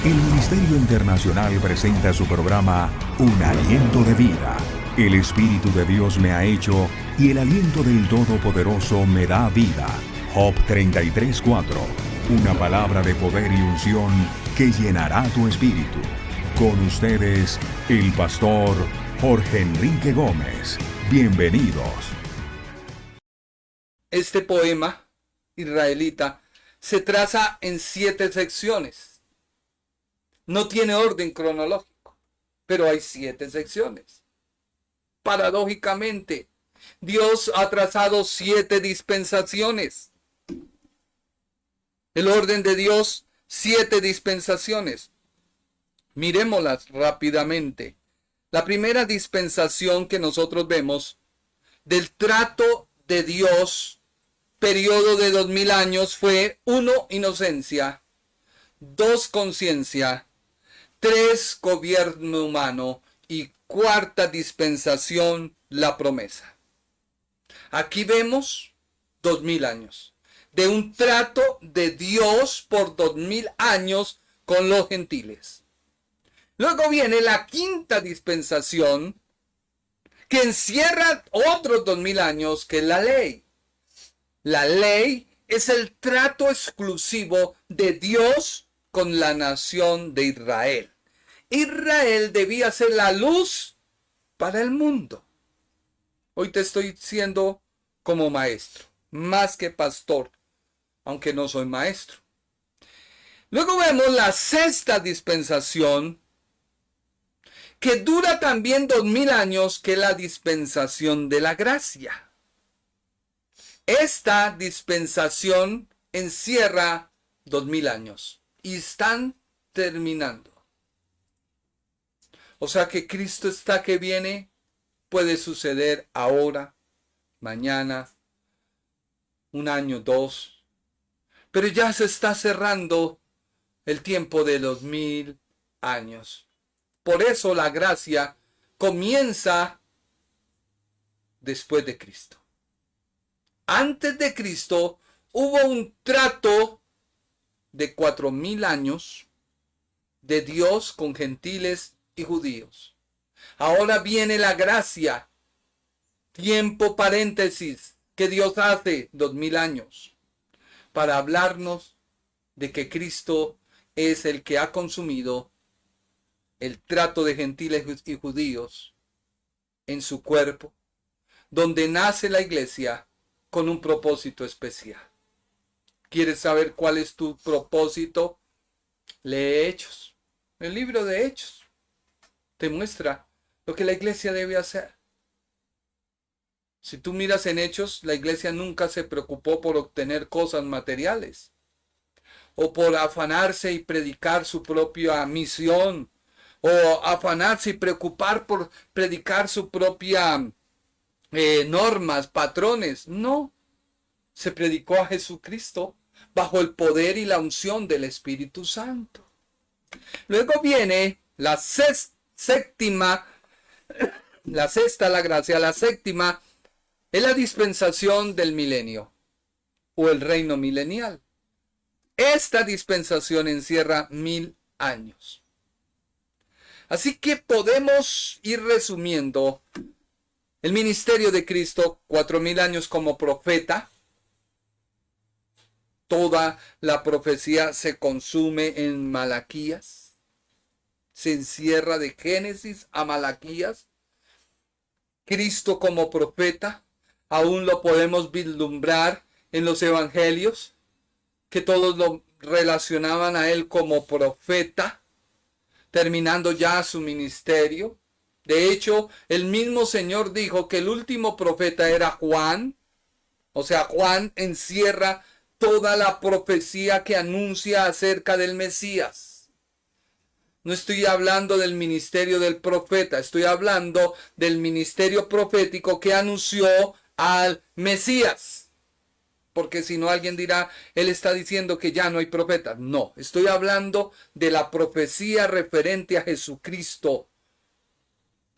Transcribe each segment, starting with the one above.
El Ministerio Internacional presenta su programa Un Aliento de Vida. El Espíritu de Dios me ha hecho y el aliento del Todopoderoso me da vida. Job 33:4. Una palabra de poder y unción que llenará tu espíritu. Con ustedes, el pastor Jorge Enrique Gómez. Bienvenidos. Este poema israelita se traza en 7 secciones. No tiene orden cronológico, pero hay 7 secciones. Paradójicamente, Dios ha trazado 7 dispensaciones. El orden de Dios, 7 dispensaciones. Mirémoslas rápidamente. La primera dispensación que nosotros vemos del trato de Dios, periodo de 2000 años, fue 1, inocencia, 2, conciencia, 3, gobierno humano y 4ª dispensación, la promesa. Aquí vemos 2000 años de un trato de Dios por 2000 años con los gentiles. Luego viene la 5ª dispensación, que encierra otros 2000 años, que es la ley. La ley es el trato exclusivo de Dios con la nación de Israel. Israel debía ser la luz para el mundo. Hoy te estoy diciendo como maestro, más que pastor, aunque no soy maestro. Luego vemos la 6ª dispensación, que dura también 2000 años, que es la dispensación de la gracia. Esta dispensación encierra 2000 años y están terminando. O sea que Cristo está que viene, puede suceder ahora, mañana, 1 año, 2, pero ya se está cerrando el tiempo de los 1000 años. Por eso la gracia comienza después de Cristo. Antes de Cristo hubo un trato de 4000 años de Dios con gentiles y judíos. Ahora viene la gracia, tiempo paréntesis, que Dios hace 2000 años para hablarnos de que Cristo es el que ha consumido el trato de gentiles y judíos en su cuerpo, donde nace la iglesia con un propósito especial. ¿Quieres saber cuál es tu propósito? Lee Hechos. El libro de Hechos te muestra lo que la iglesia debe hacer. Si tú miras en Hechos, la iglesia nunca se preocupó por obtener cosas materiales o por afanarse y predicar su propia misión, o afanarse y preocupar por predicar su propia normas, patrones. No, se predicó a Jesucristo bajo el poder y la unción del Espíritu Santo. Luego viene la séptima, la sexta, la gracia, la séptima es la dispensación del milenio o el reino milenial. Esta dispensación encierra 1000 años. Así que podemos ir resumiendo el ministerio de Cristo, 4000 años como profeta. Toda la profecía se consume en Malaquías. Se encierra de Génesis a Malaquías. Cristo como profeta, aún lo podemos vislumbrar en los evangelios, que todos lo relacionaban a él como profeta, terminando ya su ministerio. De hecho, el mismo Señor dijo que el último profeta era Juan. O sea, Juan encierra toda la profecía que anuncia acerca del Mesías. No estoy hablando del ministerio del profeta, estoy hablando del ministerio profético que anunció al Mesías. Porque si no, alguien dirá, él está diciendo que ya no hay profetas. No, estoy hablando de la profecía referente a Jesucristo,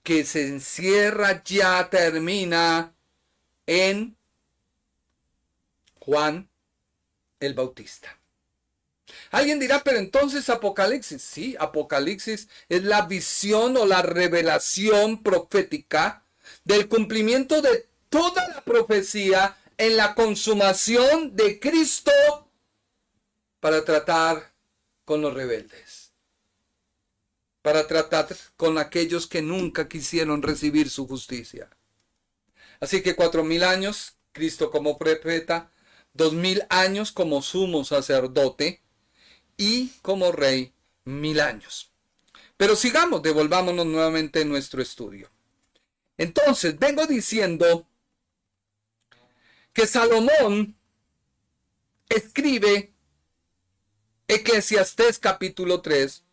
que se encierra, ya termina en Juan el Bautista. Alguien dirá, pero entonces Apocalipsis. Sí, Apocalipsis es la visión o la revelación profética del cumplimiento de toda la profecía en la consumación de Cristo para tratar con los rebeldes, para tratar con aquellos que nunca quisieron recibir su justicia. Así que 4000 años, Cristo como profeta, 2000 años como sumo sacerdote y como rey 1000 años. Pero sigamos, devolvámonos nuevamente en nuestro estudio. Entonces, vengo diciendo que Salomón escribe Eclesiastés capítulo 3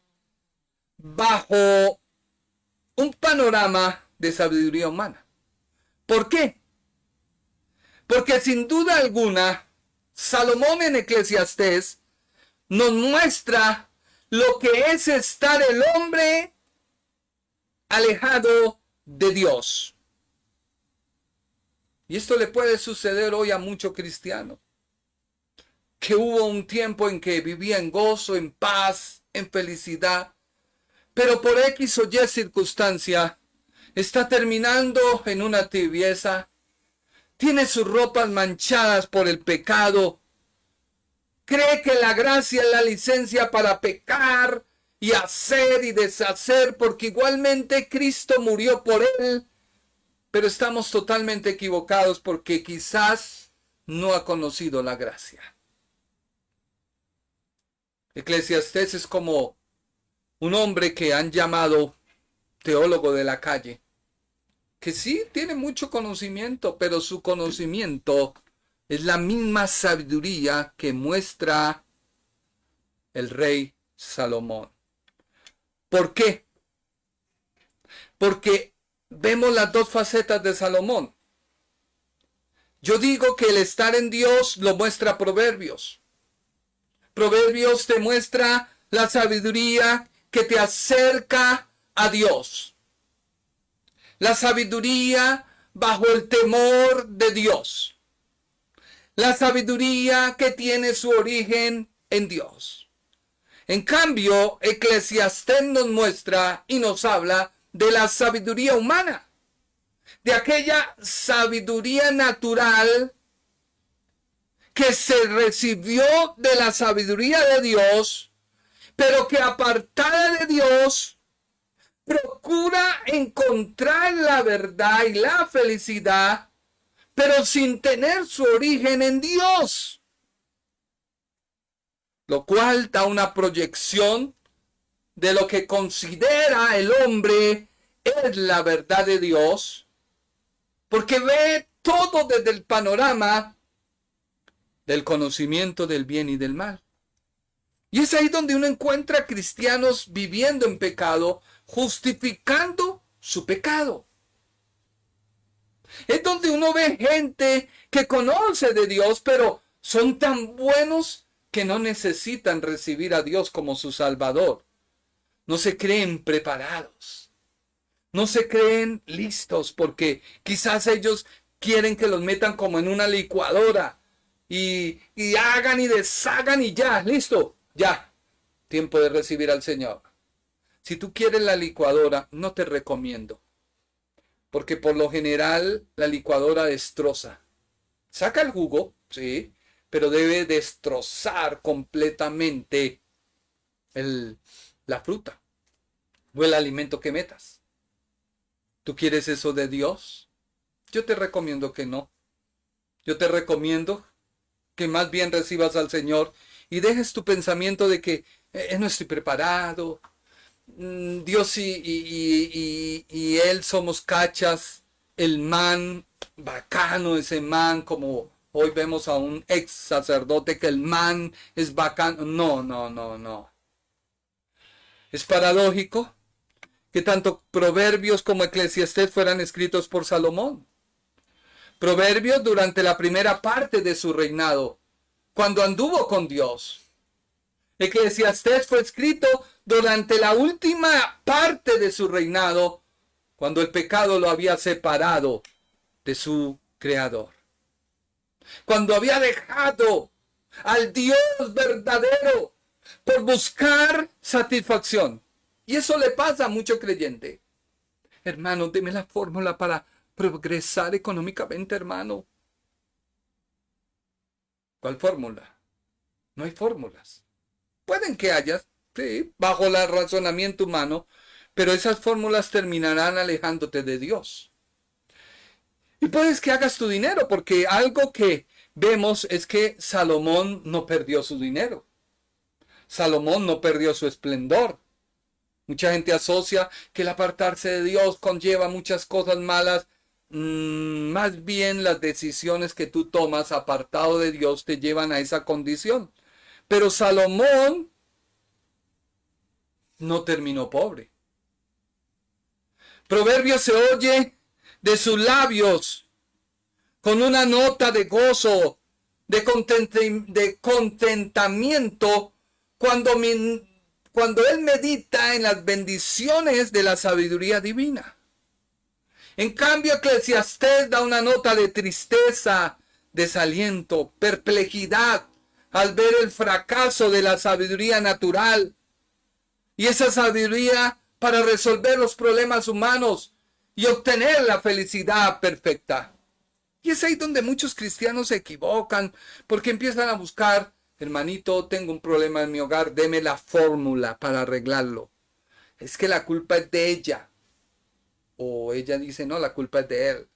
bajo un panorama de sabiduría humana. ¿Por qué? Porque sin duda alguna, Salomón en Eclesiastés nos muestra lo que es estar el hombre alejado de Dios. Y esto le puede suceder hoy a muchos cristianos, que hubo un tiempo en que vivía en gozo, en paz, en felicidad, pero por X o Y circunstancia está terminando en una tibieza, tiene sus ropas manchadas por el pecado, cree que la gracia es la licencia para pecar y hacer y deshacer, porque igualmente Cristo murió por él, pero estamos totalmente equivocados porque quizás no ha conocido la gracia. Eclesiastés es como un hombre que han llamado teólogo de la calle, que sí tiene mucho conocimiento, pero su conocimiento es la misma sabiduría que muestra el rey Salomón. ¿Por qué? Porque vemos las dos facetas de Salomón. Yo digo que el estar en Dios lo muestra Proverbios. Proverbios te muestra la sabiduría que te acerca a Dios. La sabiduría bajo el temor de Dios. La sabiduría que tiene su origen en Dios. En cambio, Eclesiastés nos muestra y nos habla de la sabiduría humana, de aquella sabiduría natural que se recibió de la sabiduría de Dios, pero que apartada de Dios procura encontrar la verdad y la felicidad, pero sin tener su origen en Dios, lo cual da una proyección de lo que considera el hombre es la verdad de Dios, porque ve todo desde el panorama del conocimiento del bien y del mal. Y es ahí donde uno encuentra cristianos viviendo en pecado, justificando su pecado. Es donde uno ve gente que conoce de Dios, pero son tan buenos que no necesitan recibir a Dios como su Salvador. No se creen preparados. No se creen listos porque quizás ellos quieren que los metan como en una licuadora y hagan y deshagan y ya, listo, ya, tiempo de recibir al Señor. Si tú quieres la licuadora, no te recomiendo, porque por lo general la licuadora destroza. Saca el jugo, sí, pero debe destrozar completamente la fruta o el alimento que metas. ¿Tú quieres eso de Dios? Yo te recomiendo que no. Yo te recomiendo que más bien recibas al Señor y dejes tu pensamiento de que no estoy preparado, Dios y Él somos cachas, el man, bacano ese man, como hoy vemos a un ex sacerdote que el man es bacano. No. Es paradójico que tanto Proverbios como Eclesiastés fueran escritos por Salomón. Proverbios durante la primera parte de su reinado, cuando anduvo con Dios. Eclesiastés fue escrito durante la última parte de su reinado, cuando el pecado lo había separado de su Creador. Cuando había dejado al Dios verdadero por buscar satisfacción. Y eso le pasa a mucho creyente. Hermano, deme la fórmula para progresar económicamente, hermano. ¿Cuál fórmula? No hay fórmulas. Pueden que haya, sí, bajo el razonamiento humano, pero esas fórmulas terminarán alejándote de Dios. Y puedes que hagas tu dinero, porque algo que vemos es que Salomón no perdió su dinero. Salomón no perdió su esplendor. Mucha gente asocia que el apartarse de Dios conlleva muchas cosas malas. Más bien las decisiones que tú tomas apartado de Dios te llevan a esa condición. Pero Salomón no terminó pobre. Proverbio se oye de sus labios con una nota de gozo, de contentamiento, cuando él medita en las bendiciones de la sabiduría divina. En cambio, Eclesiastés da una nota de tristeza, desaliento, perplejidad al ver el fracaso de la sabiduría natural. Y esa sabiduría para resolver los problemas humanos y obtener la felicidad perfecta. Y es ahí donde muchos cristianos se equivocan, porque empiezan a buscar, hermanito, tengo un problema en mi hogar, deme la fórmula para arreglarlo. Es que la culpa es de ella. O ella dice, no, la culpa es de él.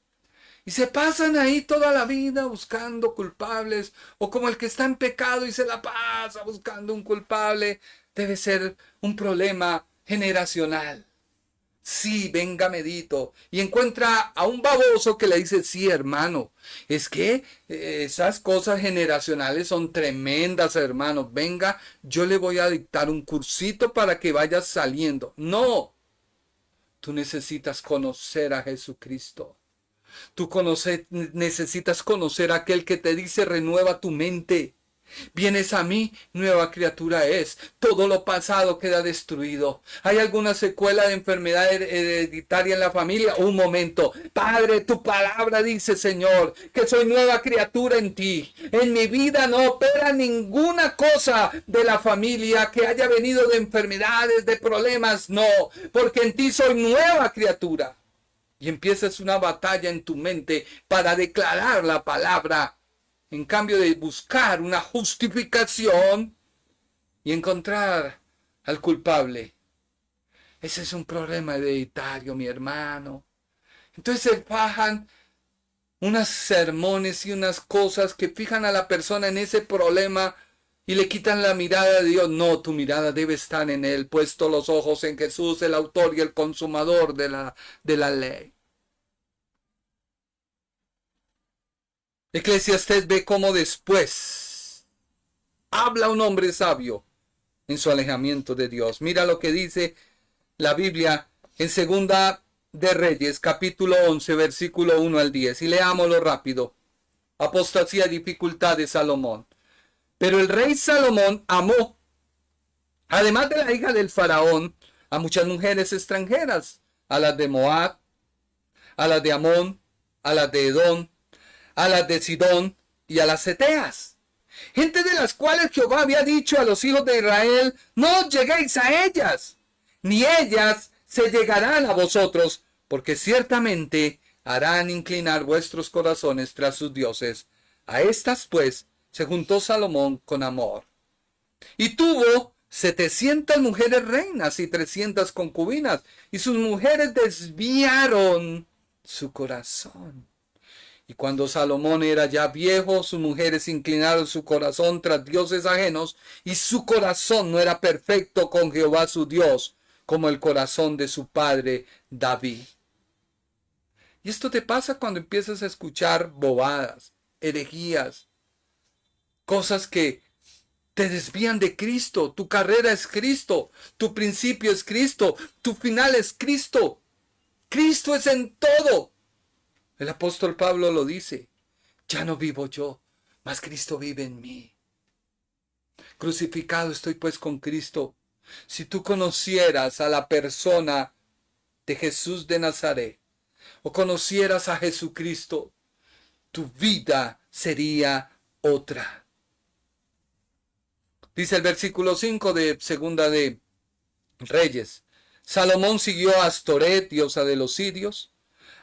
Y se pasan ahí toda la vida buscando culpables, o como el que está en pecado y se la pasa buscando un culpable. Debe ser un problema generacional. Sí, venga, medito. Y encuentra a un baboso que le dice, sí, hermano, es que esas cosas generacionales son tremendas, hermano. Venga, yo le voy a dictar un cursito para que vaya saliendo. No, tú necesitas conocer a Jesucristo. Tú necesitas conocer a aquel que te dice, renueva tu mente. Vienes a mí, nueva criatura es. Todo lo pasado queda destruido. ¿Hay alguna secuela de enfermedad hereditaria en la familia? Un momento. Padre, tu palabra dice, Señor, que soy nueva criatura en ti. En mi vida no opera ninguna cosa de la familia que haya venido de enfermedades, de problemas. No, porque en ti soy nueva criatura. Y empiezas una batalla en tu mente para declarar la palabra. En cambio de buscar una justificación y encontrar al culpable. Ese es un problema hereditario, mi hermano. Entonces se bajan unas sermones y unas cosas que fijan a la persona en ese problema y le quitan la mirada de Dios. No, tu mirada debe estar en Él, puesto los ojos en Jesús, el autor y el consumador de la ley. Eclesiastés ve cómo después habla un hombre sabio en su alejamiento de Dios. Mira lo que dice la Biblia en Segunda de Reyes, capítulo 11, versículo 1 al 10. Y leámoslo rápido. Apostasía y dificultad de Salomón. Pero el rey Salomón amó, además de la hija del faraón, a muchas mujeres extranjeras, a las de Moab, a las de Amón, a las de Edom, a las de Sidón y a las Eteas, gente de las cuales Jehová había dicho a los hijos de Israel, no lleguéis a ellas, ni ellas se llegarán a vosotros, porque ciertamente harán inclinar vuestros corazones tras sus dioses. A estas pues se juntó Salomón con amor, y tuvo 700 mujeres reinas y 300 concubinas, y sus mujeres desviaron su corazón. Y cuando Salomón era ya viejo, sus mujeres inclinaron su corazón tras dioses ajenos, y su corazón no era perfecto con Jehová su Dios, como el corazón de su padre David. Y esto te pasa cuando empiezas a escuchar bobadas, herejías, cosas que te desvían de Cristo. Tu carrera es Cristo, tu principio es Cristo, tu final es Cristo. Cristo es en todo. El apóstol Pablo lo dice, ya no vivo yo, mas Cristo vive en mí. Crucificado estoy pues con Cristo. Si tú conocieras a la persona de Jesús de Nazaret, o conocieras a Jesucristo, tu vida sería otra. Dice el versículo 5 de Segunda de Reyes. Salomón siguió a Astoret, diosa de los sirios,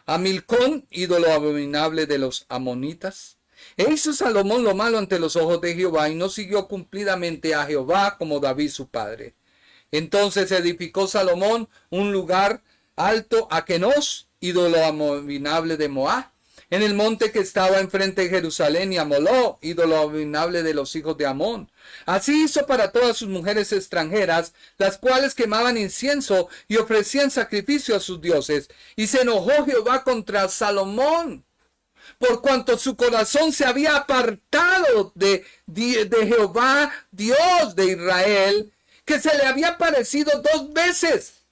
a Milcón, ídolo abominable de los amonitas. E hizo Salomón lo malo ante los ojos de Jehová y no siguió cumplidamente a Jehová como David su padre. Entonces edificó Salomón un lugar alto a Kenos, ídolo abominable de Moab, en el monte que estaba enfrente de Jerusalén, y a Moló, ídolo abominable de los hijos de Amón. Así hizo para todas sus mujeres extranjeras, las cuales quemaban incienso y ofrecían sacrificio a sus dioses. Y se enojó Jehová contra Salomón, por cuanto su corazón se había apartado de Jehová, Dios de Israel, que se le había aparecido 2 veces.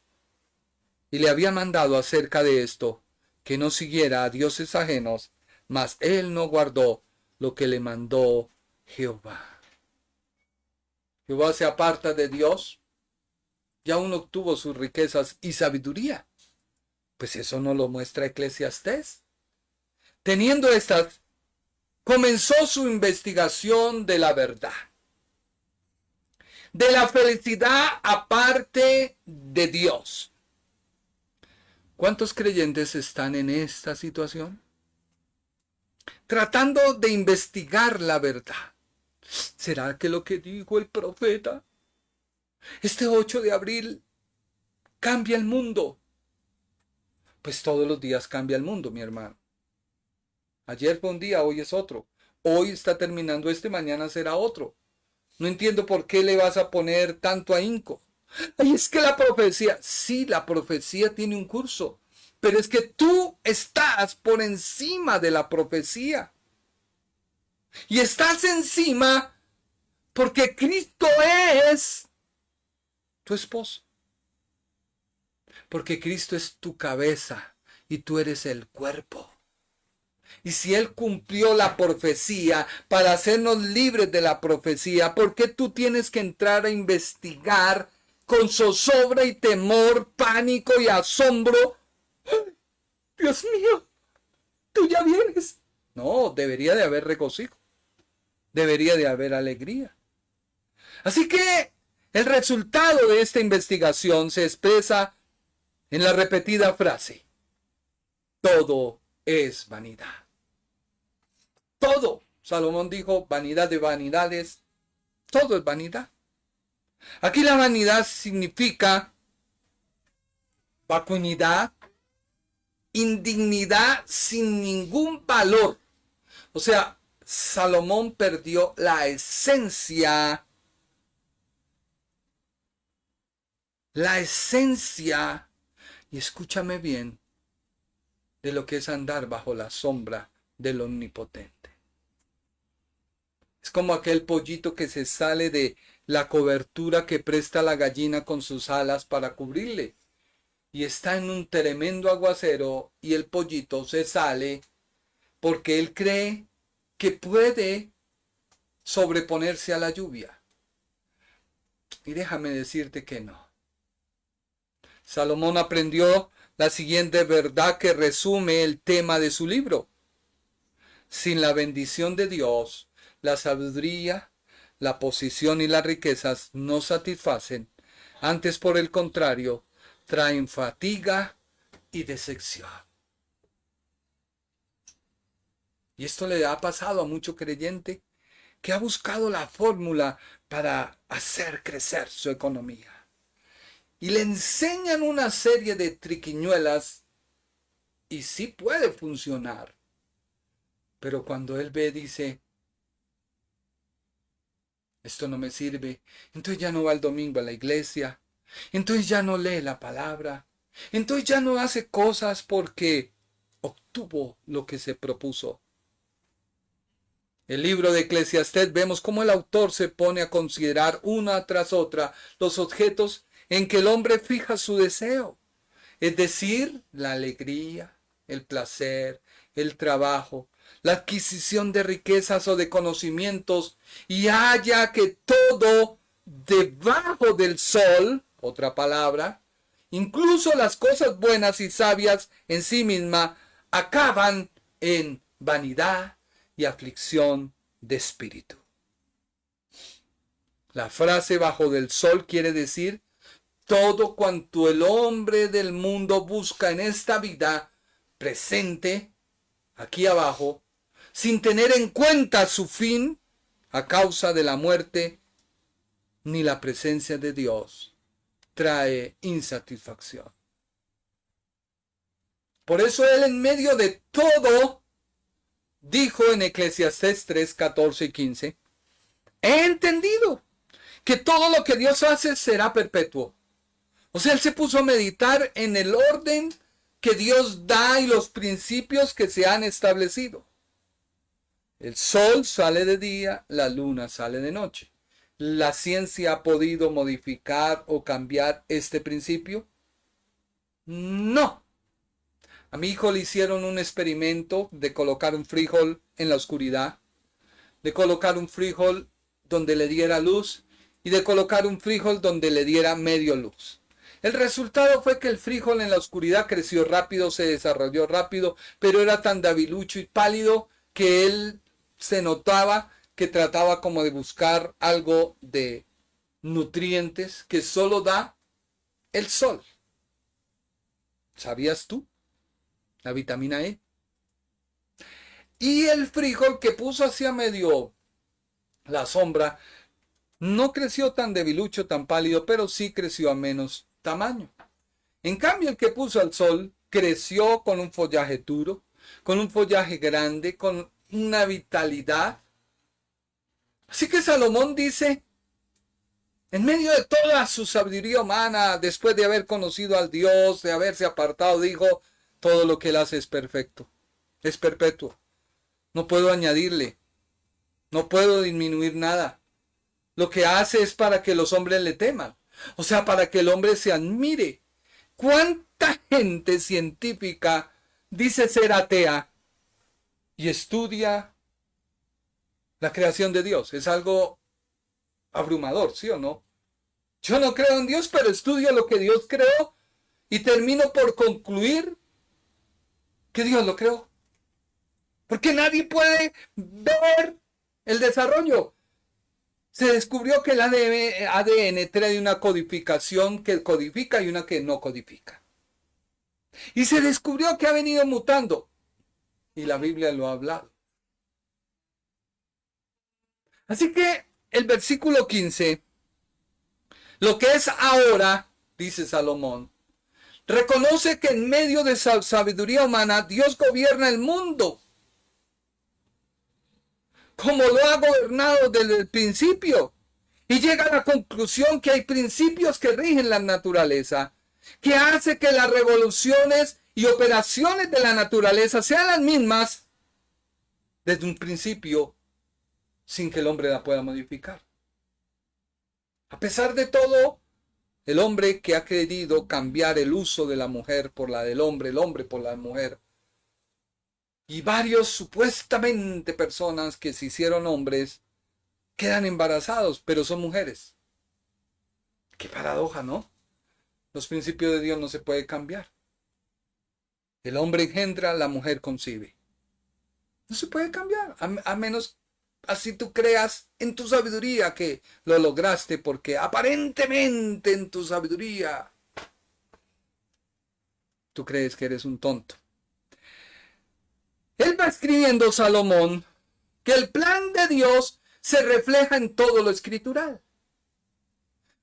Y le había mandado acerca de esto, que no siguiera a dioses ajenos, mas él no guardó lo que le mandó Jehová. Jehová se aparta de Dios, ya uno obtuvo sus riquezas y sabiduría. Pues eso no lo muestra Eclesiastés. Teniendo estas, comenzó su investigación de la verdad, de la felicidad aparte de Dios. ¿Cuántos creyentes están en esta situación? Tratando de investigar la verdad. ¿Será que lo que dijo el profeta este 8 de abril cambia el mundo? Pues todos los días cambia el mundo, mi hermano. Ayer fue un día, hoy es otro. Hoy está terminando mañana será otro. No entiendo por qué le vas a poner tanto ahínco. Ay, es que la profecía, sí, la profecía tiene un curso, pero es que tú estás por encima de la profecía. Y estás encima porque Cristo es tu esposo. Porque Cristo es tu cabeza y tú eres el cuerpo. Y si Él cumplió la profecía para hacernos libres de la profecía, ¿por qué tú tienes que entrar a investigar con zozobra y temor, pánico y asombro? ¡Ay, Dios mío! ¡Tú ya vienes! No, debería de haber regocijo. Debería de haber alegría. Así que el resultado de esta investigación se expresa en la repetida frase: todo es vanidad. Todo. Salomón dijo, vanidad de vanidades, todo es vanidad. Aquí la vanidad significa vacuidad, indignidad sin ningún valor. O sea, Salomón perdió la esencia, y escúchame bien, de lo que es andar bajo la sombra del Omnipotente. Es como aquel pollito que se sale de la cobertura que presta la gallina con sus alas para cubrirle. Y está en un tremendo aguacero y el pollito se sale porque él cree que puede sobreponerse a la lluvia. Y déjame decirte que no. Salomón aprendió la siguiente verdad que resume el tema de su libro. Sin la bendición de Dios, la sabiduría, la posición y las riquezas no satisfacen. Antes, por el contrario, traen fatiga y decepción. Y esto le ha pasado a mucho creyente que ha buscado la fórmula para hacer crecer su economía. Y le enseñan una serie de triquiñuelas y sí puede funcionar. Pero cuando él ve, dice, esto no me sirve. Entonces ya no va el domingo a la iglesia. Entonces ya no lee la palabra. Entonces ya no hace cosas porque obtuvo lo que se propuso. El libro de Eclesiastés vemos cómo el autor se pone a considerar una tras otra los objetos en que el hombre fija su deseo. Es decir, la alegría, el placer, el trabajo, la adquisición de riquezas o de conocimientos, y halla que todo debajo del sol, otra palabra, incluso las cosas buenas y sabias en sí misma, acaban en vanidad y aflicción de espíritu. La frase bajo del sol quiere decir todo cuanto el hombre del mundo busca en esta vida presente, aquí abajo, sin tener en cuenta su fin a causa de la muerte ni la presencia de Dios, trae insatisfacción. Por eso él en medio de todo dijo en Eclesiastés 3, 14 y 15, he entendido que todo lo que Dios hace será perpetuo. O sea, él se puso a meditar en el orden que Dios da y los principios que se han establecido. El sol sale de día, la luna sale de noche. ¿La ciencia ha podido modificar o cambiar este principio? No. A mi hijo le hicieron un experimento de colocar un frijol en la oscuridad, de colocar un frijol donde le diera luz y de colocar un frijol donde le diera medio luz. El resultado fue que el frijol en la oscuridad creció rápido, se desarrolló rápido, pero era tan debilucho y pálido que él se notaba que trataba como de buscar algo de nutrientes que solo da el sol. ¿Sabías tú? La vitamina E. Y el frijol que puso hacia medio la sombra no creció tan debilucho, tan pálido, pero sí creció a menos tamaño. En cambio, el que puso al sol creció con un follaje duro, con un follaje grande, con una vitalidad. Así que Salomón dice, en medio de toda su sabiduría humana, después de haber conocido al Dios, de haberse apartado, dijo, todo lo que él hace es perfecto, es perpetuo. No puedo añadirle, no puedo disminuir nada. Lo que hace es para que los hombres le teman, o sea, para que el hombre se admire. ¿Cuánta gente científica dice ser atea y estudia la creación de Dios? Es algo abrumador, ¿sí o no? Yo no creo en Dios, pero estudio lo que Dios creó y termino por concluir que Dios lo creó. Porque nadie puede ver el desarrollo. Se descubrió que el ADN trae una codificación que codifica y una que no codifica. Y se descubrió que ha venido mutando. Y la Biblia lo ha hablado. Así que el versículo 15, lo que es ahora, dice Salomón, reconoce que en medio de esa sabiduría humana, Dios gobierna el mundo. Como lo ha gobernado desde el principio. Y llega a la conclusión que hay principios que rigen la naturaleza, que hace que las revoluciones y operaciones de la naturaleza sean las mismas desde un principio, sin que el hombre la pueda modificar. A pesar de todo, el hombre que ha querido cambiar el uso de la mujer por la del hombre, el hombre por la mujer, y varios supuestamente personas que se hicieron hombres quedan embarazados, pero son mujeres. Qué paradoja, ¿no? Los principios de Dios no se pueden cambiar. El hombre engendra, la mujer concibe. No se puede cambiar, a menos así tú creas en tu sabiduría que lo lograste, porque aparentemente en tu sabiduría tú crees que eres un tonto. Él va escribiendo, Salomón, que el plan de Dios se refleja en todo lo escritural.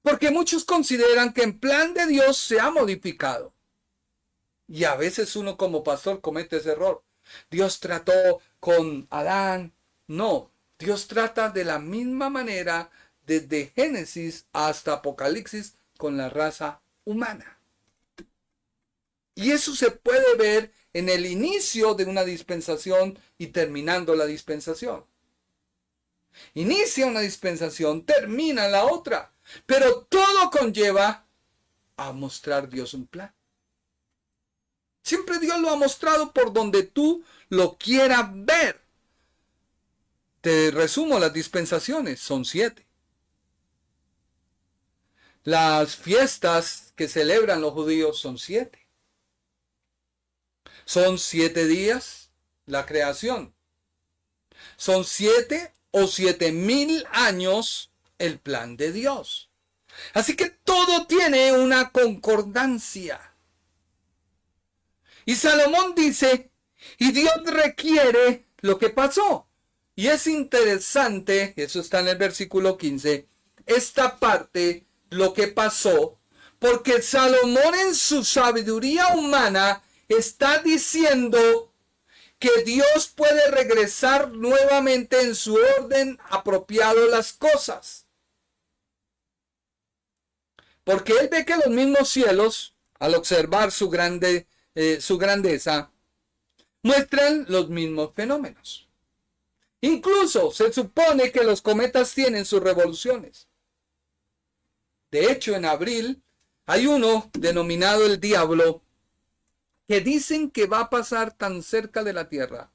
Porque muchos consideran que el plan de Dios se ha modificado. Y a veces uno como pastor comete ese error. Dios trató con Adán. No, Dios trata de la misma manera desde Génesis hasta Apocalipsis con la raza humana. Y eso se puede ver en el inicio de una dispensación y terminando la dispensación. Inicia una dispensación, termina la otra. Pero todo conlleva a mostrar Dios un plan. Siempre Dios lo ha mostrado por donde tú lo quieras ver. Te resumo las dispensaciones, son 7. Las fiestas que celebran los judíos son 7. Son 7 días la creación. Son 7 o 7,000 años el plan de Dios. Así que todo tiene una concordancia. Y Salomón dice, y Dios requiere lo que pasó. Y es interesante, eso está en el versículo 15, esta parte, lo que pasó, porque Salomón en su sabiduría humana está diciendo que Dios puede regresar nuevamente en su orden apropiado las cosas. Porque él ve que los mismos cielos, al observar su grandeza, muestran los mismos fenómenos. Incluso se supone que los cometas tienen sus revoluciones. De hecho, en abril hay uno denominado el Diablo que dicen que va a pasar tan cerca de la Tierra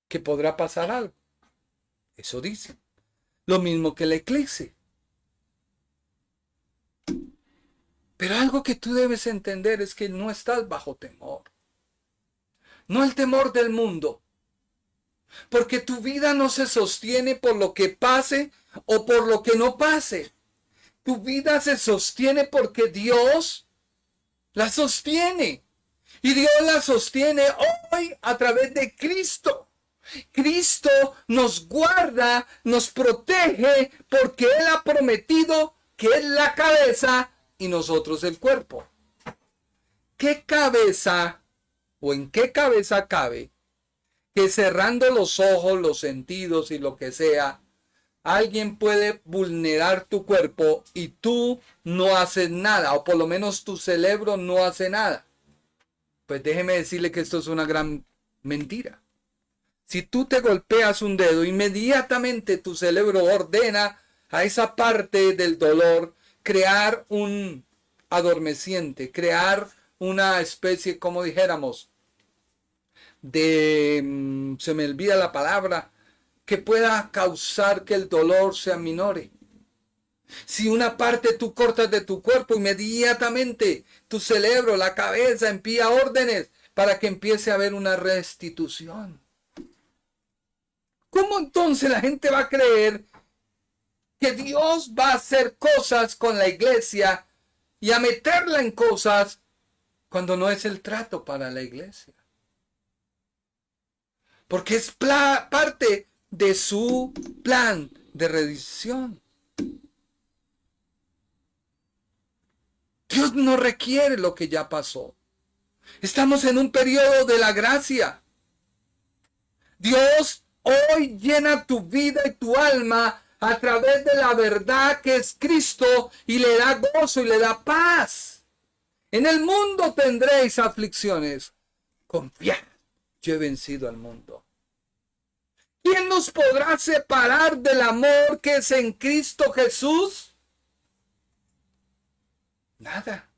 que podrá pasar algo. Eso dicen. Lo mismo que el eclipse. Pero algo que tú debes entender es que no estás bajo temor. No el temor del mundo. Porque tu vida no se sostiene por lo que pase o por lo que no pase. Tu vida se sostiene porque Dios la sostiene. Y Dios la sostiene hoy a través de Cristo. Cristo nos guarda, nos protege porque Él ha prometido que es la cabeza y nosotros el cuerpo. ¿Qué cabeza o en qué cabeza cabe que cerrando los ojos, los sentidos y lo que sea, alguien puede vulnerar tu cuerpo y tú no haces nada, o por lo menos tu cerebro no hace nada? Pues déjeme decirle que esto es una gran mentira. Si tú te golpeas un dedo, inmediatamente tu cerebro ordena a esa parte del dolor crear un adormeciente, crear una especie, como dijéramos, de, se me olvida la palabra, que pueda causar que el dolor se aminore. Si una parte tú cortas de tu cuerpo, inmediatamente tu cerebro, la cabeza envía órdenes para que empiece a haber una restitución. ¿Cómo entonces la gente va a creer que Dios va a hacer cosas con la iglesia y a meterla en cosas cuando no es el trato para la iglesia? Porque es parte de su plan de redención. Dios no requiere lo que ya pasó. Estamos en un periodo de la gracia. Dios hoy llena tu vida y tu alma a través de la verdad que es Cristo y le da gozo y le da paz. En el mundo tendréis aflicciones. Confiad, yo he vencido al mundo. ¿Quién nos podrá separar del amor que es en Cristo Jesús? Nada.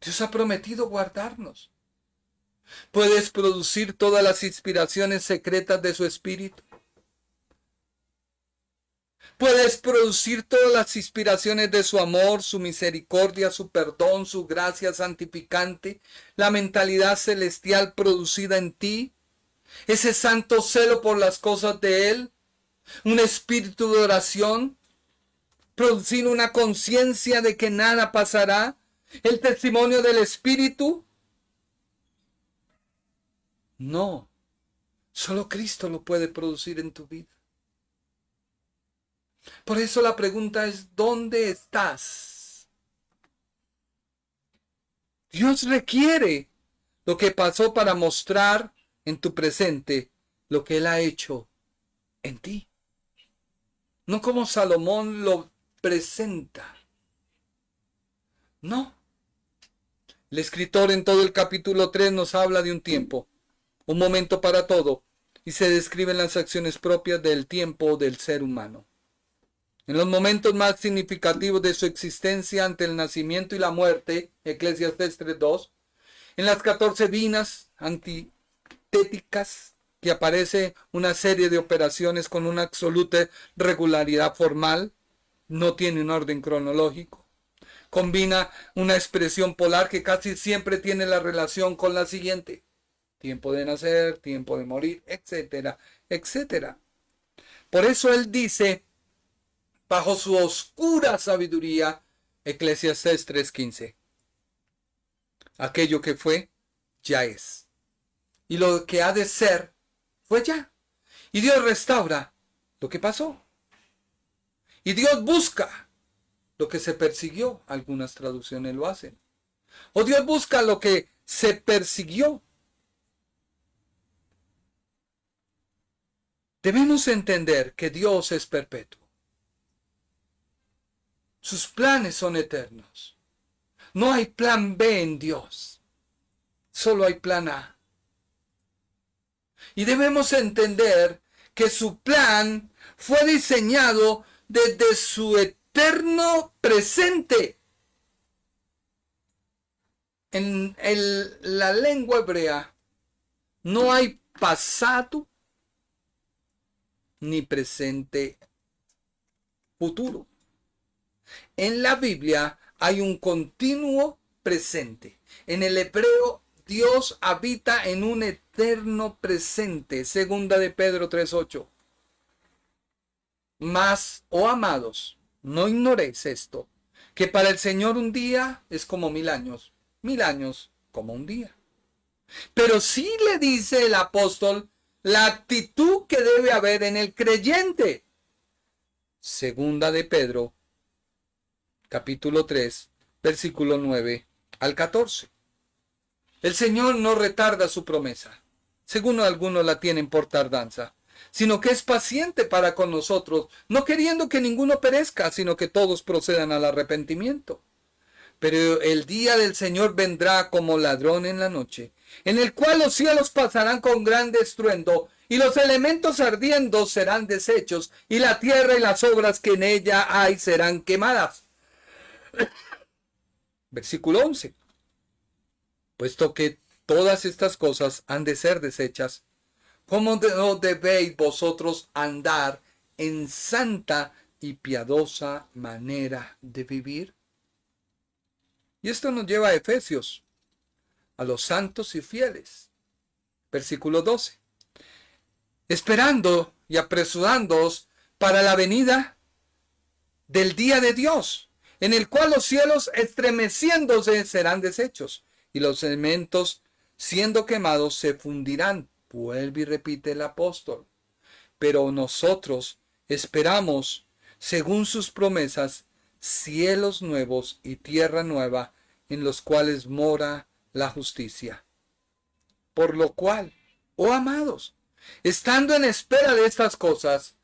Dios ha prometido guardarnos. Puedes producir todas las inspiraciones secretas de su espíritu. Puedes producir todas las inspiraciones de su amor, su misericordia, su perdón, su gracia santificante, la mentalidad celestial producida en ti, ese santo celo por las cosas de Él, un espíritu de oración, producir una conciencia de que nada pasará, el testimonio del Espíritu. No, solo Cristo lo puede producir en tu vida. Por eso la pregunta es, ¿dónde estás? Dios requiere lo que pasó para mostrar en tu presente lo que Él ha hecho en ti. No como Salomón lo presenta. No. El escritor en todo el capítulo 3 nos habla de un tiempo, un momento para todo, y se describen las acciones propias del tiempo del ser humano. En los momentos más significativos de su existencia ante el nacimiento y la muerte, Eclesiastés 3:2, en las 14 vinas antitéticas, que aparece una serie de operaciones con una absoluta regularidad formal, no tiene un orden cronológico. Combina una expresión polar que casi siempre tiene la relación con la siguiente: tiempo de nacer, tiempo de morir, etcétera, etcétera. Por eso él dice, bajo su oscura sabiduría, Eclesiastés 3:15, aquello que fue, ya es. Y lo que ha de ser, fue ya. Y Dios restaura lo que pasó. Y Dios busca lo que se persiguió. Algunas traducciones lo hacen. O Dios busca lo que se persiguió. Debemos entender que Dios es perpetuo. Sus planes son eternos. No hay plan B en Dios. Solo hay plan A. Y debemos entender que su plan fue diseñado desde su eterno presente. En la lengua hebrea no hay pasado ni presente futuro. En la Biblia hay un continuo presente. En el hebreo, Dios habita en un eterno presente. Segunda de Pedro 3:8. Mas, oh amados, no ignoréis esto, que para el Señor un día es como 1000 años como un día. Pero sí le dice el apóstol la actitud que debe haber en el creyente. Segunda de Pedro, capítulo 3, versículo 9 al 14. El Señor no retarda su promesa, según algunos la tienen por tardanza, sino que es paciente para con nosotros, no queriendo que ninguno perezca, sino que todos procedan al arrepentimiento. Pero el día del Señor vendrá como ladrón en la noche, en el cual los cielos pasarán con gran estruendo, y los elementos ardiendo serán deshechos, y la tierra y las obras que en ella hay serán quemadas. Versículo 11. Puesto que todas estas cosas han de ser deshechas, ¿cómo no debéis vosotros andar en santa y piadosa manera de vivir? Y esto nos lleva a Efesios, a los santos y fieles. Versículo 12. Esperando y apresurándoos para la venida del día de Dios, en el cual los cielos estremeciéndose serán deshechos, y los elementos siendo quemados se fundirán. Vuelve y repite el apóstol. Pero nosotros esperamos, según sus promesas, cielos nuevos y tierra nueva, en los cuales mora la justicia. Por lo cual, oh amados, estando en espera de estas cosas,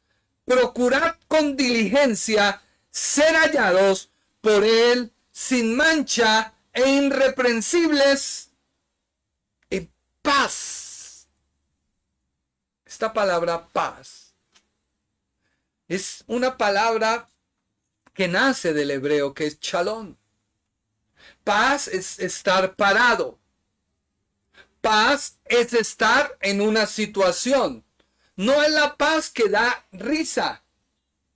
procurad con diligencia ser hallados por él sin mancha e irreprensibles en paz. Esta palabra paz es una palabra que nace del hebreo, que es shalom. Paz es estar parado. Paz es estar en una situación. No es la paz que da risa.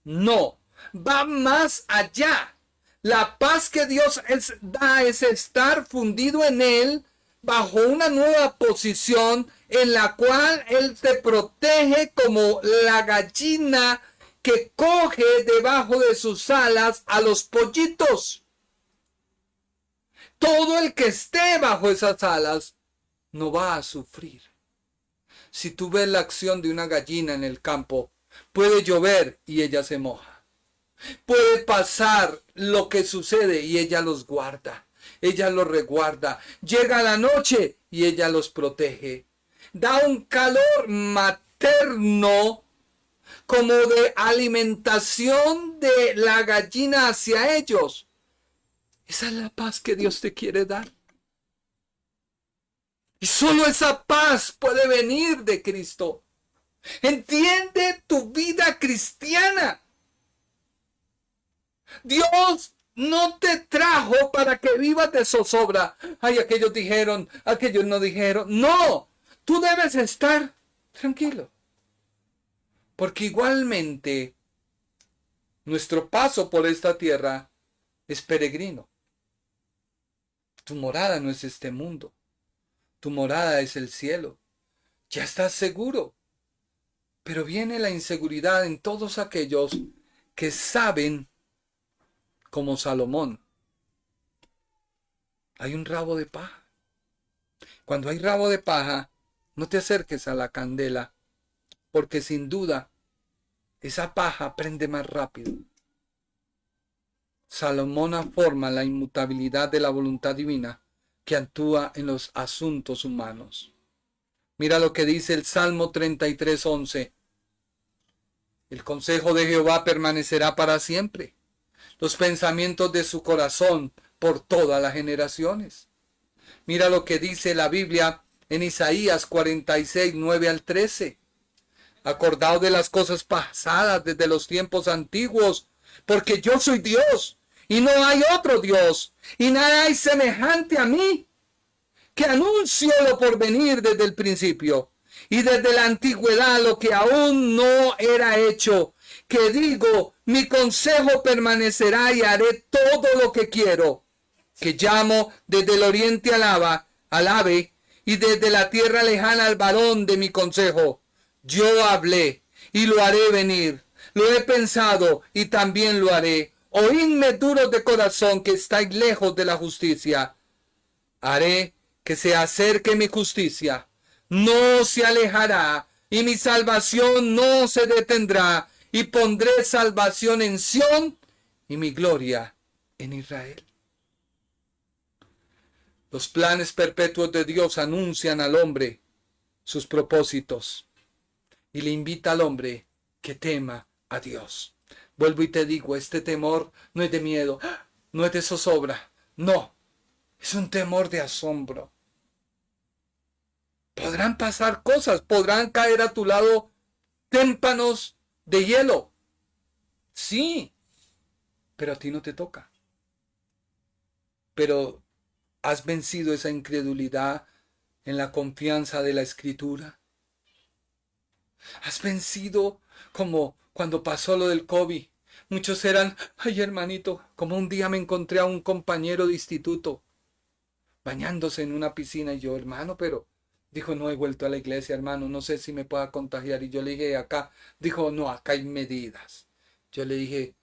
No, va más allá. La paz que Dios da es estar fundido en Él bajo una nueva posición en la cual Él te protege como la gallina que coge debajo de sus alas a los pollitos. Todo el que esté bajo esas alas no va a sufrir. Si tú ves la acción de una gallina en el campo, puede llover y ella se moja. Puede pasar lo que sucede y ella los guarda. Ella los resguarda. Llega la noche y ella los protege. Da un calor materno como de alimentación de la gallina hacia ellos. Esa es la paz que Dios te quiere dar. Y solo esa paz puede venir de Cristo. Entiende tu vida cristiana. Dios no te trajo para que vivas de zozobra. Ay, aquellos dijeron, aquellos no dijeron. No, tú debes estar tranquilo. Porque igualmente nuestro paso por esta tierra es peregrino. Tu morada no es este mundo. Tu morada es el cielo. Ya estás seguro. Pero viene la inseguridad en todos aquellos que saben, como Salomón, hay un rabo de paja. Cuando hay rabo de paja, no te acerques a la candela, porque sin duda esa paja prende más rápido. Salomón afirma la inmutabilidad de la voluntad divina que actúa en los asuntos humanos. Mira lo que dice el Salmo 33:11. El consejo de Jehová permanecerá para siempre, los pensamientos de su corazón por todas las generaciones. Mira lo que dice la Biblia en Isaías 46:9-13. Acordaos de las cosas pasadas desde los tiempos antiguos, porque yo soy Dios y no hay otro Dios, y nada hay semejante a mí, que anuncio lo por venir desde el principio, y desde la antigüedad lo que aún no era hecho, que digo, mi consejo permanecerá y haré todo lo que quiero, que llamo desde el oriente al ave, y desde la tierra lejana al varón de mi consejo. Yo hablé y lo haré venir, lo he pensado y también lo haré. Oídme duros de corazón que estáis lejos de la justicia. Haré que se acerque mi justicia, no se alejará, y mi salvación no se detendrá, y pondré salvación en Sión y mi gloria en Israel. Los planes perpetuos de Dios anuncian al hombre sus propósitos y le invita al hombre que tema a Dios. Vuelvo y te digo, este temor no es de miedo, no es de zozobra, no, es un temor de asombro. Podrán pasar cosas, podrán caer a tu lado témpanos de hielo. Sí, pero a ti no te toca. Pero has vencido esa incredulidad en la confianza de la Escritura. Has vencido como cuando pasó lo del COVID. Muchos eran, ay hermanito, como un día me encontré a un compañero de instituto bañándose en una piscina y yo, hermano, pero dijo, no he vuelto a la iglesia, hermano, no sé si me pueda contagiar. Y yo le dije, acá, dijo, no, acá hay medidas. Yo le dije,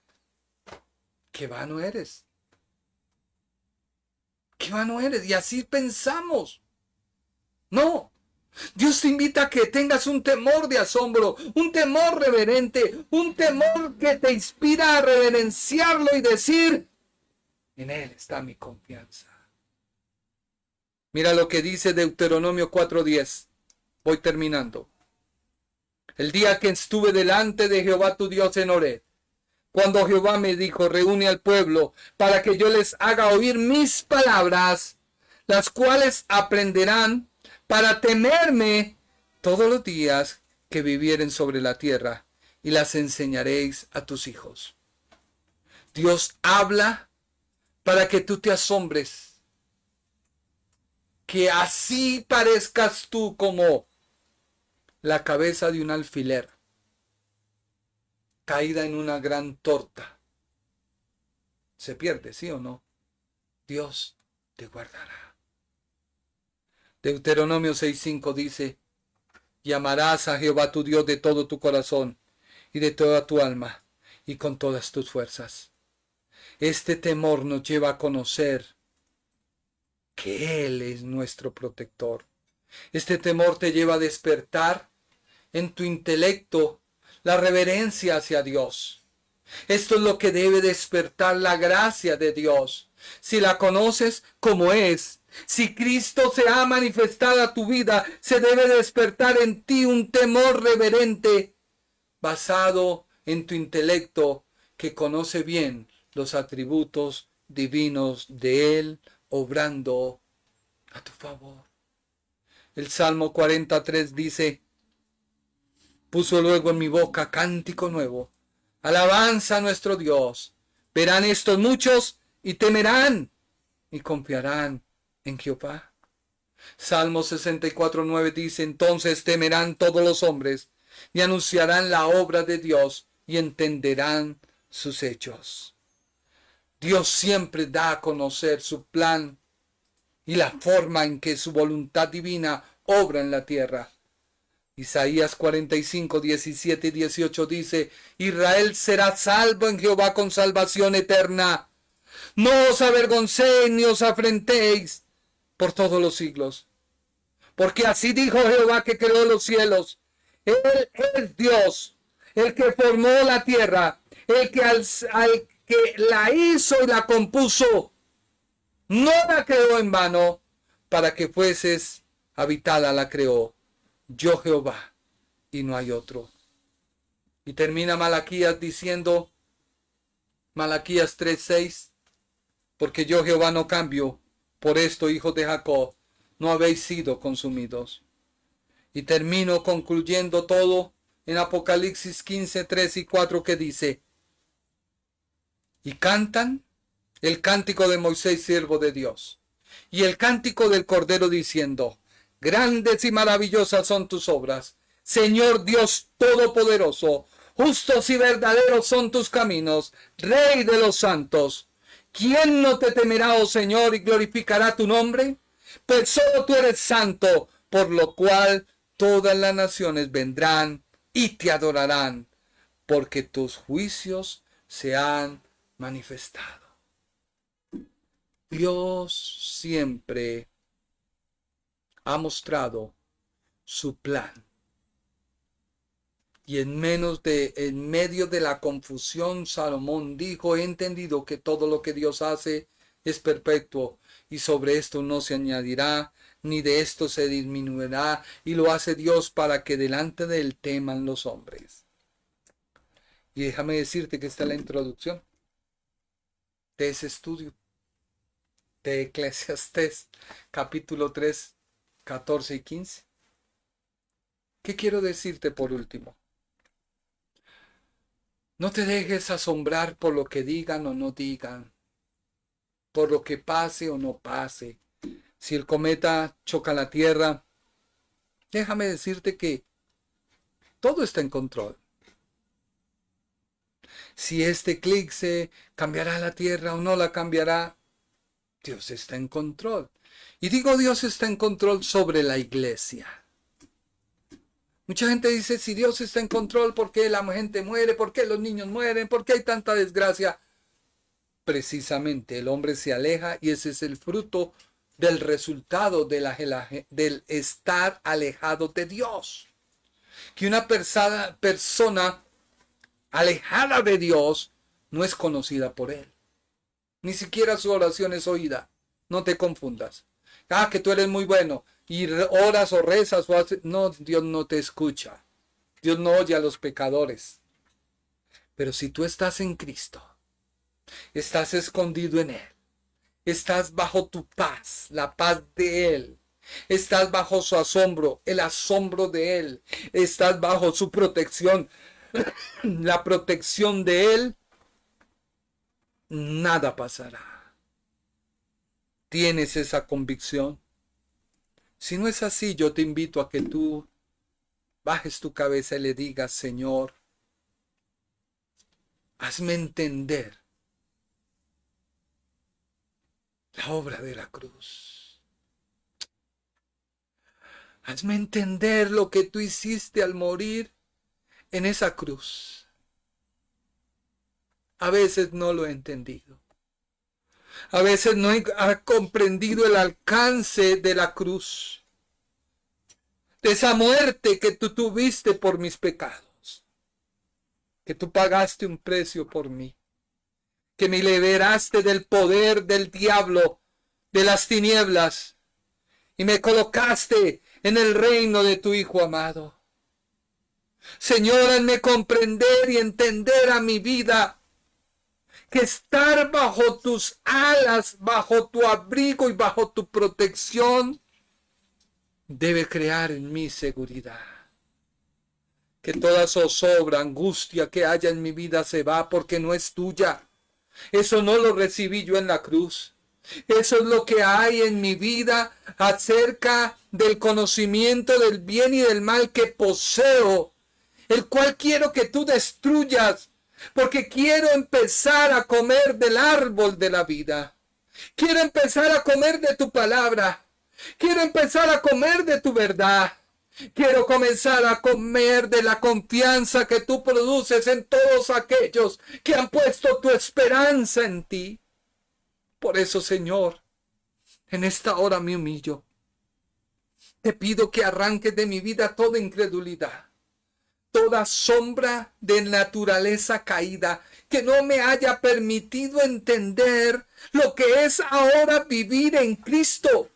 qué vano eres. Qué vano eres. Y así pensamos. No. Dios te invita a que tengas un temor de asombro, un temor reverente, un temor que te inspira a reverenciarlo y decir, en Él está mi confianza. Mira lo que dice Deuteronomio 4:10. Voy terminando. El día que estuve delante de Jehová tu Dios en Horeb, cuando Jehová me dijo, reúne al pueblo para que yo les haga oír mis palabras, las cuales aprenderán para temerme todos los días que vivieren sobre la tierra, y las enseñaréis a tus hijos. Dios habla para que tú te asombres, que así parezcas tú como la cabeza de un alfiler caída en una gran torta. Se pierde, ¿sí o no? Dios te guardará. Deuteronomio 6:5 dice, y amarás a Jehová tu Dios de todo tu corazón y de toda tu alma y con todas tus fuerzas. Este temor nos lleva a conocer que Él es nuestro protector. Este temor te lleva a despertar en tu intelecto la reverencia hacia Dios. Esto es lo que debe despertar la gracia de Dios. Si la conoces como es, si Cristo se ha manifestado a tu vida, se debe despertar en ti un temor reverente basado en tu intelecto que conoce bien los atributos divinos de Él obrando a tu favor. El Salmo 43 dice, puso luego en mi boca cántico nuevo, alabanza a nuestro Dios. Verán estos muchos y temerán y confiarán en Jehová. Salmo 64:9 dice, entonces temerán todos los hombres y anunciarán la obra de Dios y entenderán sus hechos. Dios siempre da a conocer su plan y la forma en que su voluntad divina obra en la tierra. Isaías 45, 17 y 18 dice: Israel será salvo en Jehová con salvación eterna. No os avergoncéis ni os afrentéis por todos los siglos. Porque así dijo Jehová que creó los cielos. Él es Dios, el que formó la tierra, el que al que la hizo y la compuso. No la creó en vano, para que fueses habitada la creó. Yo Jehová, y no hay otro. Y termina Malaquías diciendo, Malaquías 3:6, porque yo Jehová no cambio, por esto, hijos de Jacob, no habéis sido consumidos. Y termino concluyendo todo en Apocalipsis 15, 3 y 4, que dice: y cantan el cántico de Moisés, siervo de Dios, y el cántico del Cordero, diciendo: grandes y maravillosas son tus obras, Señor Dios Todopoderoso. Justos y verdaderos son tus caminos, Rey de los santos. ¿Quién no te temerá, oh Señor, y glorificará tu nombre? Pues solo tú eres santo, por lo cual todas las naciones vendrán y te adorarán, porque tus juicios se han manifestado. Dios siempre ha mostrado su plan. Y en medio de la confusión, Salomón dijo: he entendido que todo lo que Dios hace es perpetuo, y sobre esto no se añadirá, ni de esto se disminuirá, y lo hace Dios para que delante de él teman los hombres. Y déjame decirte que esta es la introducción de ese estudio de Eclesiastés, capítulo 3, 14 y 15. ¿Qué quiero decirte por último? No te dejes asombrar por lo que digan o no digan, por lo que pase o no pase. Si el cometa choca la Tierra, déjame decirte que todo está en control. Si este eclipse cambiará la Tierra o no la cambiará, Dios está en control. Y digo, Dios está en control sobre la iglesia. Mucha gente dice: si Dios está en control, ¿por qué la gente muere? ¿Por qué los niños mueren? ¿Por qué hay tanta desgracia? Precisamente el hombre se aleja, y ese es el fruto del resultado del estar alejado de Dios. Que una persona alejada de Dios no es conocida por él. Ni siquiera su oración es oída. No te confundas. Que tú eres muy bueno y oras o rezas o haces. No, Dios no te escucha. Dios no oye a los pecadores. Pero si tú estás en Cristo, estás escondido en Él, estás bajo tu paz, la paz de Él, estás bajo su asombro, el asombro de Él, estás bajo su protección, la protección de Él, nada pasará. ¿Tienes esa convicción? Si no es así, yo te invito a que tú bajes tu cabeza y le digas: Señor, hazme entender la obra de la cruz. Hazme entender lo que tú hiciste al morir en esa cruz. A veces no lo he entendido. A veces no he comprendido el alcance de la cruz, de esa muerte que tú tuviste por mis pecados, que tú pagaste un precio por mí, que me liberaste del poder del diablo, de las tinieblas, y me colocaste en el reino de tu Hijo amado. Señor, hazme comprender y entender a mi vida que estar bajo tus alas, bajo tu abrigo y bajo tu protección debe crear en mí seguridad. Que toda zozobra, angustia que haya en mi vida se va, porque no es tuya. Eso no lo recibí yo en la cruz. Eso es lo que hay en mi vida acerca del conocimiento del bien y del mal que poseo, el cual quiero que tú destruyas. Porque quiero empezar a comer del árbol de la vida. Quiero empezar a comer de tu palabra. Quiero empezar a comer de tu verdad. Quiero comenzar a comer de la confianza que tú produces en todos aquellos que han puesto tu esperanza en ti. Por eso, Señor, en esta hora me humillo. Te pido que arranques de mi vida toda incredulidad, toda sombra de naturaleza caída que no me haya permitido entender lo que es ahora vivir en Cristo,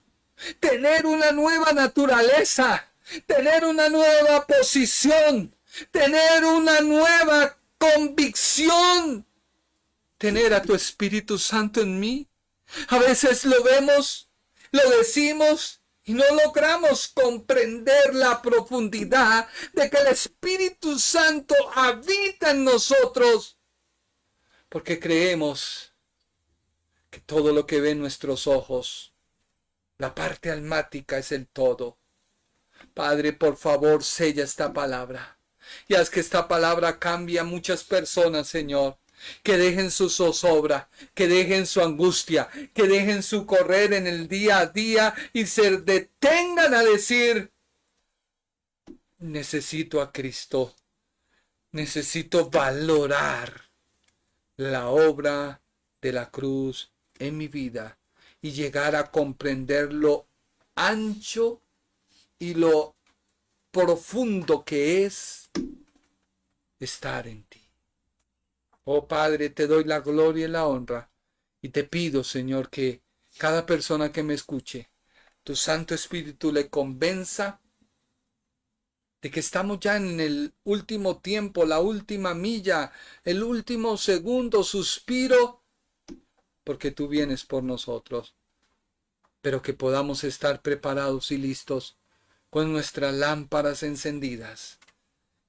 tener una nueva naturaleza, tener una nueva posición, tener una nueva convicción, tener a tu Espíritu Santo en mí. A veces lo vemos, lo decimos y no logramos comprender la profundidad de que el Espíritu Santo habita en nosotros, porque creemos que todo lo que ven nuestros ojos, la parte almática, es el todo. Padre, por favor, sella esta palabra y haz que esta palabra cambie a muchas personas, Señor. Que dejen su zozobra, que dejen su angustia, que dejen su correr en el día a día y se detengan a decir: necesito a Cristo, necesito valorar la obra de la cruz en mi vida y llegar a comprender lo ancho y lo profundo que es estar en ti. Oh Padre, te doy la gloria y la honra y te pido, Señor, que cada persona que me escuche, tu Santo Espíritu le convenza de que estamos ya en el último tiempo, la última milla, el último segundo, suspiro, porque tú vienes por nosotros, pero que podamos estar preparados y listos con nuestras lámparas encendidas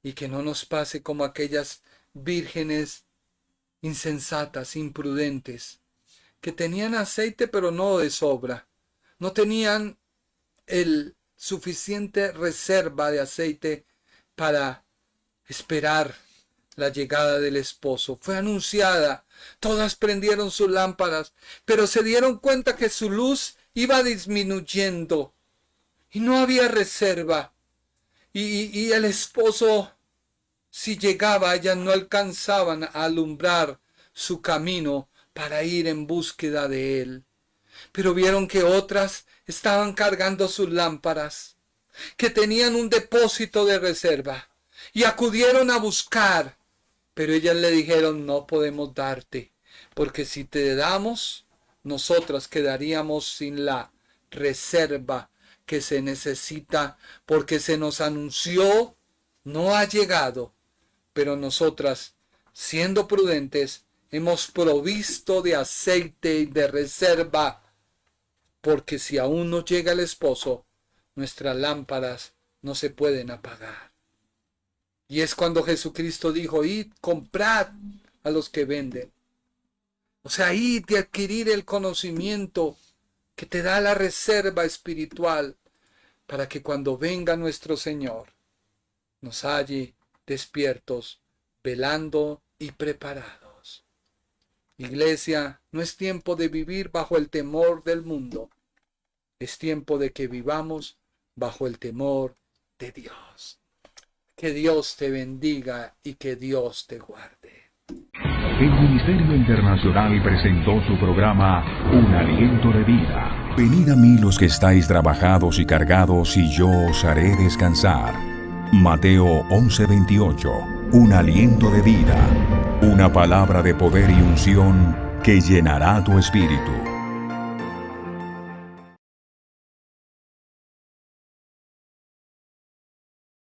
y que no nos pase como aquellas vírgenes insensatas, imprudentes, que tenían aceite pero no de sobra, no tenían el suficiente reserva de aceite para esperar la llegada del esposo. Fue anunciada, todas prendieron sus lámparas, pero se dieron cuenta que su luz iba disminuyendo y no había reserva, y el esposo, si llegaba, ellas no alcanzaban a alumbrar su camino para ir en búsqueda de él. Pero vieron que otras estaban cargando sus lámparas, que tenían un depósito de reserva, y acudieron a buscar. Pero ellas le dijeron: no podemos darte, porque si te damos, nosotras quedaríamos sin la reserva que se necesita, porque se nos anunció, no ha llegado. Pero nosotras, siendo prudentes, hemos provisto de aceite y de reserva, porque si aún no llega el esposo, nuestras lámparas no se pueden apagar. Y es cuando Jesucristo dijo: id, comprad a los que venden. O sea, id de adquirir el conocimiento que te da la reserva espiritual, para que cuando venga nuestro Señor, nos halle despiertos, velando y preparados. Iglesia, no es tiempo de vivir bajo el temor del mundo. Es tiempo de que vivamos bajo el temor de Dios. Que Dios te bendiga y que Dios te guarde. El Ministerio Internacional presentó su programa Un Aliento de Vida. Venid a mí los que estáis trabajados y cargados, y yo os haré descansar. Mateo 11:28. Un aliento de vida. Una palabra de poder y unción que llenará tu espíritu.